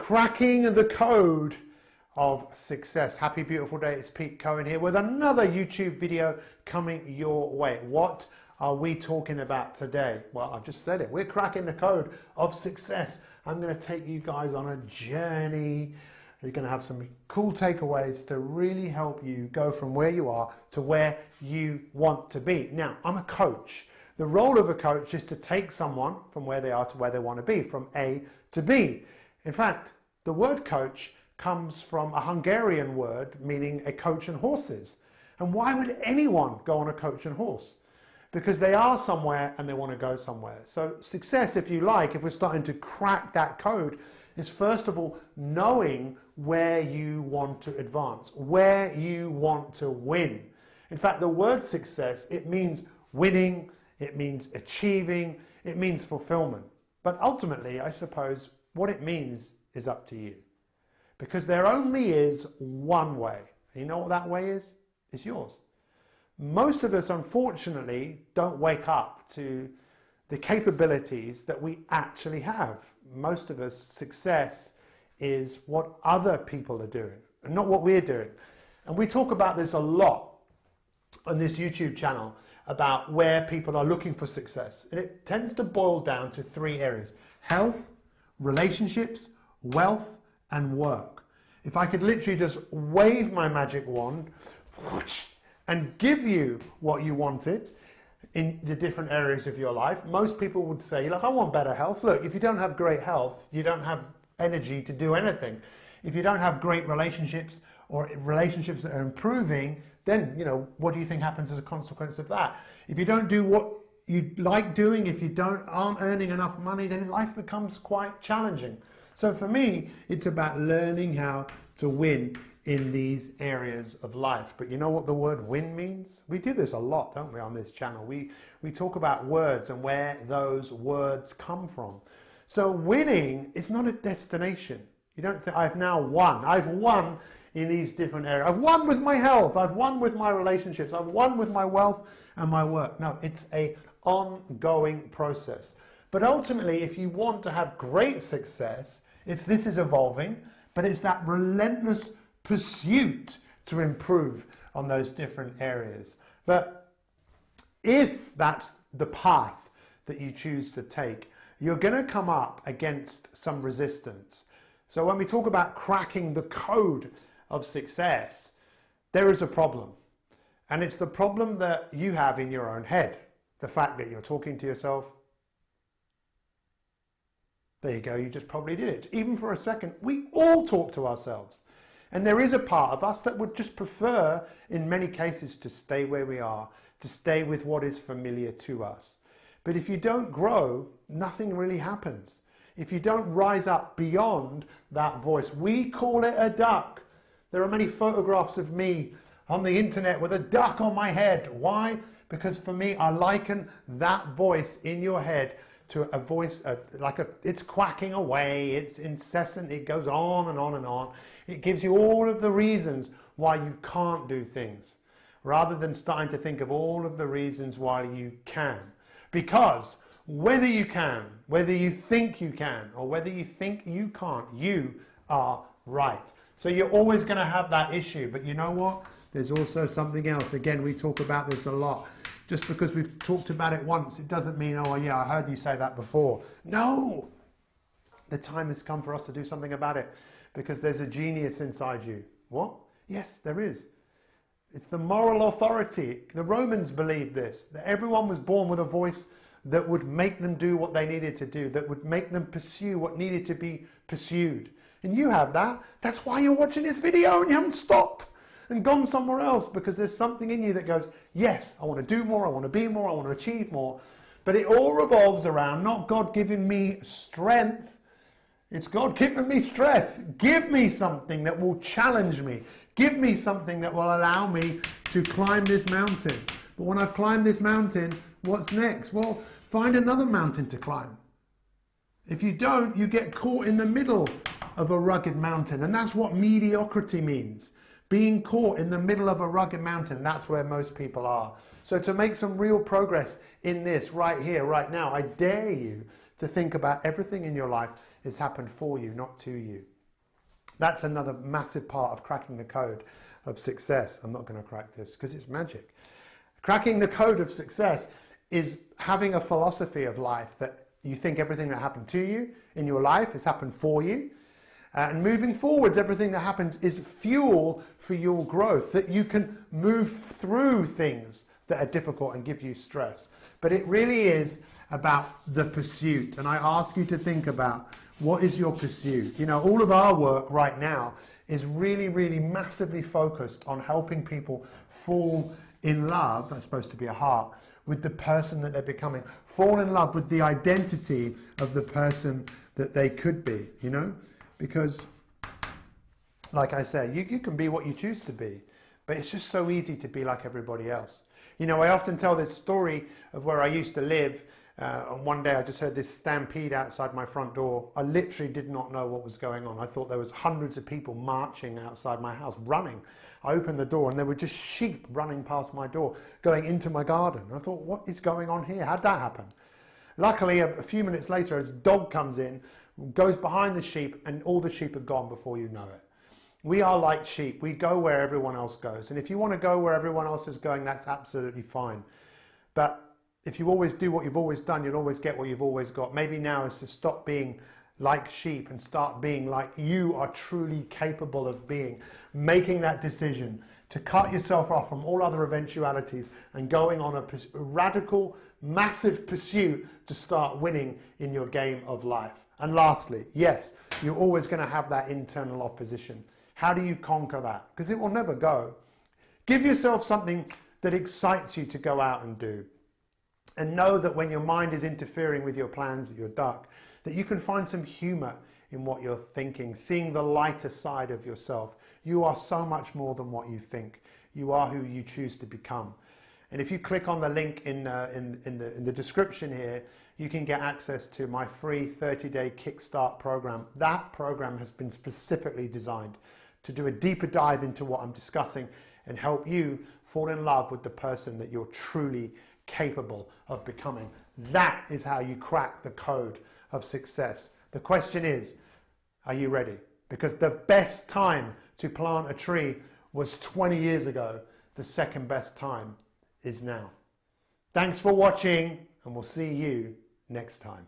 Cracking the code of success. Happy beautiful day, it's Pete Cohen here with another YouTube video coming your way. What are we talking about today? Well, I've just said it. We're cracking the code of success. I'm going to take you guys on a journey. You're going to have some cool takeaways to really help you go from where you are to where you want to be. Now, I'm a coach. The role of a coach is to take someone from where they are to where they want to be, from A to B. In fact, the word coach comes from a Hungarian word meaning a coach and horses. And why would anyone go on a coach and horse? Because they are somewhere and they want to go somewhere. So success, if you like, if we're starting to crack that code, is first of all knowing where you want to advance, where you want to win. In fact, the word success, it means winning, it means achieving, it means fulfillment. But ultimately, I suppose, what it means is up to you. Because there only is one way. You know what that way is? It's yours. Most of us, unfortunately, don't wake up to the capabilities that we actually have. Most of us, success is what other people are doing and not what we're doing. And we talk about this a lot on this YouTube channel about where people are looking for success. And it tends to boil down to three areas: health, relationships, wealth, and work. If I could literally just wave my magic wand and give you what you wanted in the different areas of your life, most people would say, look, I want better health. Look, if you don't have great health, you don't have energy to do anything. If you don't have great relationships or relationships that are improving, then, you know, what do you think happens as a consequence of that? If you don't do what you like doing, if you aren't earning enough money, then life becomes quite challenging. So for me, it's about learning how to win in these areas of life. But you know what the word win means? We do this a lot, don't we, on this channel? We talk about words and where those words come from. So winning is not a destination. You don't think, I've now won. I've won in these different areas. I've won with my health. I've won with my relationships. I've won with my wealth and my work. No, it's an ongoing process. But ultimately, if you want to have great success, this is evolving, but it's that relentless pursuit to improve on those different areas. But if that's the path that you choose to take, you're going to come up against some resistance. So when we talk about cracking the code of success, there is a problem. And it's the problem that you have in your own head. The fact that you're talking to yourself. There you go, you just probably did it. Even for a second, we all talk to ourselves. And there is a part of us that would just prefer, in many cases, to stay where we are, to stay with what is familiar to us. But if you don't grow, nothing really happens. If you don't rise up beyond that voice, we call it a duck. There are many photographs of me on the internet with a duck on my head. Why? Because for me, I liken that voice in your head to a voice, it's quacking away, it's incessant, it goes on and on and on. It gives you all of the reasons why you can't do things, rather than starting to think of all of the reasons why you can. Because whether you can, whether you think you can, or whether you think you can't, you are right. So you're always going to have that issue. But you know what? There's also something else. Again, we talk about this a lot. Just because we've talked about it once, it doesn't mean, oh yeah, I heard you say that before. No! The time has come for us to do something about it, because there's a genius inside you. What? Yes, there is. It's the moral authority. The Romans believed this, that everyone was born with a voice that would make them do what they needed to do, that would make them pursue what needed to be pursued. And you have that. That's why you're watching this video and you haven't stopped and gone somewhere else, because there's something in you that goes, yes, I want to do more, I want to be more, I want to achieve more. But it all revolves around not God giving me strength, it's God giving me stress. Give me something that will challenge me. Give me something that will allow me to climb this mountain. But when I've climbed this mountain, what's next? Well, find another mountain to climb. If you don't, you get caught in the middle of a rugged mountain. And that's what mediocrity means. Being caught in the middle of a rugged mountain, that's where most people are. So to make some real progress in this right here, right now, I dare you to think about everything in your life has happened for you, not to you. That's another massive part of cracking the code of success. I'm not going to crack this because it's magic. Cracking the code of success is having a philosophy of life that you think everything that happened to you in your life has happened for you. And moving forwards, everything that happens is fuel for your growth, that you can move through things that are difficult and give you stress. But it really is about the pursuit. And I ask you to think about, what is your pursuit? You know, all of our work right now is really, really massively focused on helping people fall in love, that's supposed to be a heart, with the person that they're becoming. Fall in love with the identity of the person that they could be, you know? Because, like I said, you can be what you choose to be, but it's just so easy to be like everybody else. You know, I often tell this story of where I used to live, and one day I just heard this stampede outside my front door. I literally did not know what was going on. I thought there was hundreds of people marching outside my house, running. I opened the door and there were just sheep running past my door, going into my garden. I thought, what is going on here? How'd that happen? Luckily, a few minutes later, a dog comes in, goes behind the sheep, and all the sheep are gone before you know it. We are like sheep. We go where everyone else goes. And if you want to go where everyone else is going, that's absolutely fine. But if you always do what you've always done, you'll always get what you've always got. Maybe now is to stop being like sheep and start being like you are truly capable of being. Making that decision to cut yourself off from all other eventualities and going on a radical, massive pursuit to start winning in your game of life. And lastly, yes, you're always going to have that internal opposition. How do you conquer that? Because it will never go. Give yourself something that excites you to go out and do. And know that when your mind is interfering with your plans, that you're dark, that you can find some humor in what you're thinking, seeing the lighter side of yourself. You are so much more than what you think. You are who you choose to become. And if you click on the link in the description here, you can get access to my free 30-day Kickstart program. That program has been specifically designed to do a deeper dive into what I'm discussing and help you fall in love with the person that you're truly capable of becoming. That is how you crack the code of success. The question is, are you ready? Because the best time to plant a tree was 20 years ago. The second best time is now. Thanks for watching, and we'll see you next time.